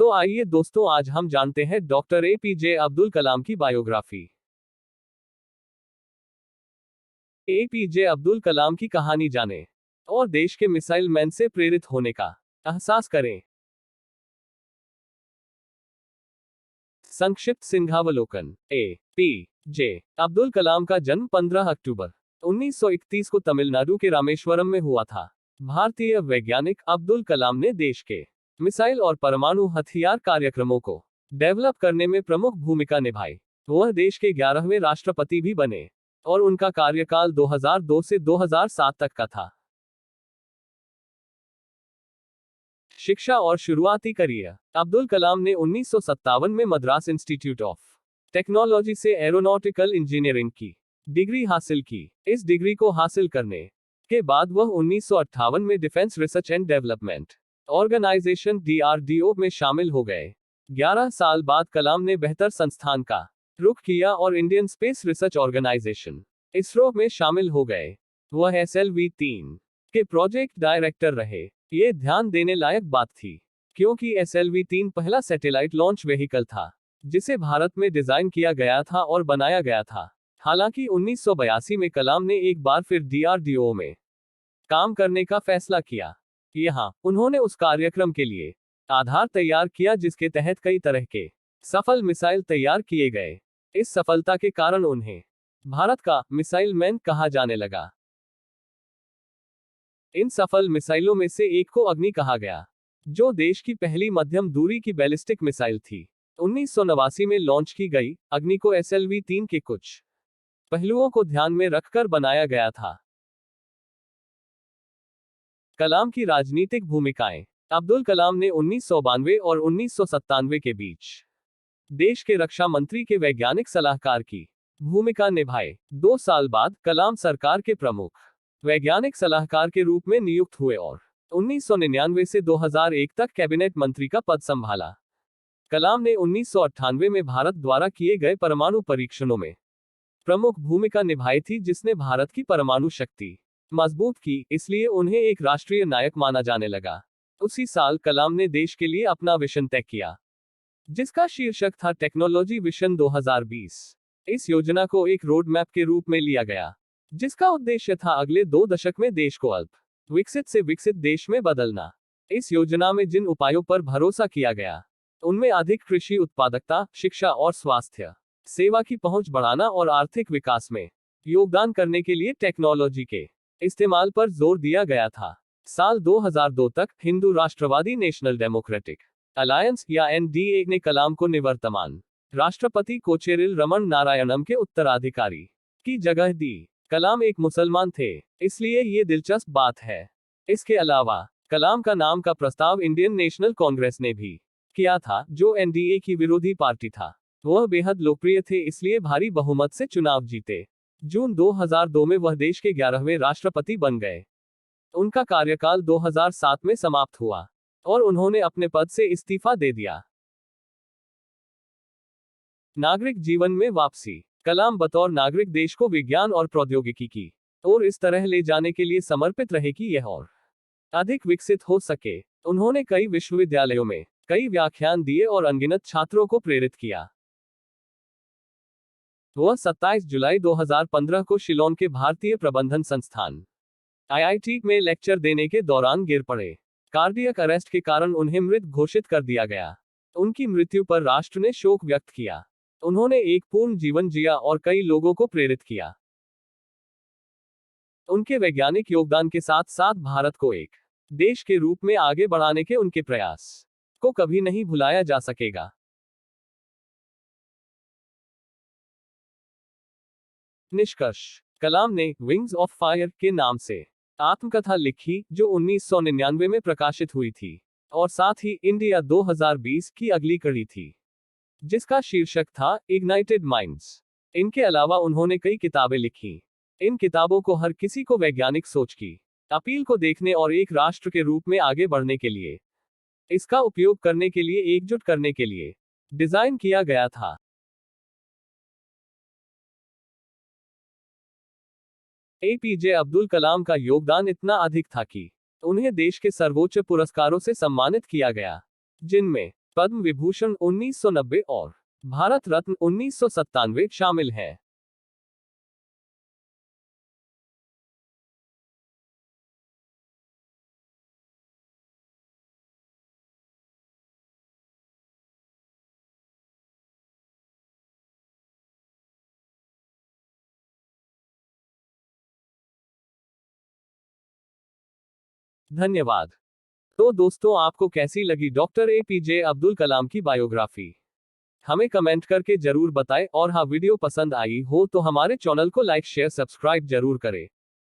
तो आइए दोस्तों, आज हम जानते हैं डॉक्टर एपीजे अब्दुल कलाम की बायोग्राफी। एपीजे अब्दुल कलाम की कहानी जानें और देश के मिसाइल मैन से प्रेरित होने का एहसास करें। संक्षिप्त सिंहावलोकन। ए पी जे अब्दुल कलाम का जन्म 15 अक्टूबर 1931 को तमिलनाडु के रामेश्वरम में हुआ था। भारतीय वैज्ञानिक अब्दुल कलाम ने देश के मिसाइल और परमाणु हथियार कार्यक्रमों को डेवलप करने में प्रमुख भूमिका निभाई। वह देश के 11वें राष्ट्रपति भी बने और उनका कार्यकाल 2002 से 2007 तक का था। शिक्षा और शुरुआती करियर। अब्दुल कलाम ने 1957 में मद्रास इंस्टीट्यूट ऑफ टेक्नोलॉजी से एरोनॉटिकल इंजीनियरिंग की डिग्री हासिल की। इस डिग्री को हासिल करने के बाद वह 1958 में defence research and development organisation DRDO में शामिल हो गए। 11 साल बाद कलाम ने बेहतर संस्थान का रुख किया और Indian space research organisation ISRO में शामिल हो गए। वह SLV-3 के प्रोजेक्ट डायरेक्टर रहे। ये ध्यान देने लायक बात थी, क्योंकि SLV-3 पहला सैटेलाइट लॉन्च व्हीकल था जिसे भारत में डिजाइन किया गया था और बनाया गया था। हालांकि 1982 में कलाम ने एक बार फिर DRDO में काम करने का फैसला किया। यहाँ उन्होंने उस कार्यक्रम के लिए आधार तैयार किया जिसके तहत कई तरह के सफल मिसाइल तैयार किए गए। इस सफलता के कारण उन्हें भारत का मिसाइल मैन कहा जाने लगा। इन सफल मिसाइलों में से एक को अग्नि कहा गया, जो देश की पहली मध्यम दूरी की बैलिस्टिक मिसाइल थी। 1989 में लॉन्च की गई अग्नि को SLV-3 के कुछ पहलुओं को ध्यान में रखकर बनाया गया था। कलाम की राजनीतिक भूमिकाएं। अब्दुल कलाम ने 1992 और 1997 के बीच देश के रक्षा मंत्री के वैज्ञानिक सलाहकार की भूमिका निभाई। 2 साल बाद कलाम सरकार के प्रमुख वैज्ञानिक सलाहकार के रूप में नियुक्त हुए और 1999 से 2001 तक कैबिनेट मंत्री का पद संभाला। कलाम ने 1998 में भारत द्वारा किए गए परमाणु परीक्षणों में प्रमुख भूमिका निभाई थी, जिसने भारत की परमाणु शक्ति मजबूत की, इसलिए उन्हें एक राष्ट्रीय नायक माना जाने लगा। उसी साल कलाम ने देश के लिए अपना विजन तय किया, जिसका शीर्षक था टेक्नोलॉजी विजन 2020। इस योजना को एक रोड मैप के रूप में लिया गया, जिसका उद्देश्य था अगले 2 दशक में देश को अल्प विकसित से विकसित देश में बदलना। इस योजना में जिन उपायों पर भरोसा किया गया उनमें अधिक कृषि उत्पादकता, शिक्षा और स्वास्थ्य सेवा की पहुंच बढ़ाना और आर्थिक विकास में योगदान करने के लिए टेक्नोलॉजी के इस्तेमाल पर जोर दिया गया था। साल 2002 तक हिंदू राष्ट्रवादी नेशनल डेमोक्रेटिक अलायंस या NDA ने कलाम को निवर्तमान राष्ट्रपति कोचेरिल रमन नारायणम के उत्तराधिकारी की जगह दी। कलाम एक मुसलमान थे, इसलिए ये दिलचस्प बात है। इसके अलावा कलाम का नाम का प्रस्ताव इंडियन नेशनल कांग्रेस ने भी किया था, जो NDA की विरोधी पार्टी था। वह बेहद लोकप्रिय थे, इसलिए भारी बहुमत से चुनाव जीते। जून 2002 में वह देश के 11वें राष्ट्रपति बन गए। उनका कार्यकाल 2007 में समाप्त हुआ और उन्होंने अपने पद से इस्तीफा दे दिया। नागरिक जीवन में वापसी। कलाम बतौर नागरिक देश को विज्ञान और प्रौद्योगिकी की ओर इस तरह ले जाने के लिए समर्पित रहे कि यह और अधिक विकसित हो सके। उन्होंने कई विश्वविद्यालयों में कई व्याख्यान दिए और अनगिनत छात्रों को प्रेरित किया। वह 27 जुलाई 2015 को शिलोंग के भारतीय प्रबंधन संस्थान IIT में लेक्चर देने के दौरान गिर पड़े। कार्डियक अरेस्ट के कारण उन्हें मृत घोषित कर दिया गया। उनकी मृत्यु पर राष्ट्र ने शोक व्यक्त किया। उन्होंने एक पूर्ण जीवन जिया और कई लोगों को प्रेरित किया। उनके वैज्ञानिक योगदान के साथ साथ भारत को एक देश के रूप में आगे बढ़ाने के उनके प्रयास को कभी नहीं भुलाया जा सकेगा। निष्कर्ष। कलाम ने विंग्स ऑफ फायर के नाम से आत्मकथा लिखी, जो 1999 में प्रकाशित हुई थी और साथ ही इंडिया 2020 की अगली कड़ी थी, जिसका शीर्षक था इग्नाइटेड माइंड्स। इनके अलावा उन्होंने कई किताबें लिखी। इन किताबों को हर किसी को वैज्ञानिक सोच की अपील को देखने और एक राष्ट्र के रूप में आगे बढ़ने के लिए इसका उपयोग करने के लिए एकजुट करने के लिए डिजाइन किया गया था। एपीजे अब्दुल कलाम का योगदान इतना अधिक था कि उन्हें देश के सर्वोच्च पुरस्कारों से सम्मानित किया गया, जिनमें पद्म विभूषण 1990 और भारत रत्न 1997 शामिल हैं। धन्यवाद। तो दोस्तों, आपको कैसी लगी डॉक्टर एपीजे अब्दुल कलाम की बायोग्राफी? हमें कमेंट करके जरूर बताएं, और हाँ, वीडियो पसंद आई हो तो हमारे चैनल को लाइक शेयर सब्सक्राइब जरूर करें।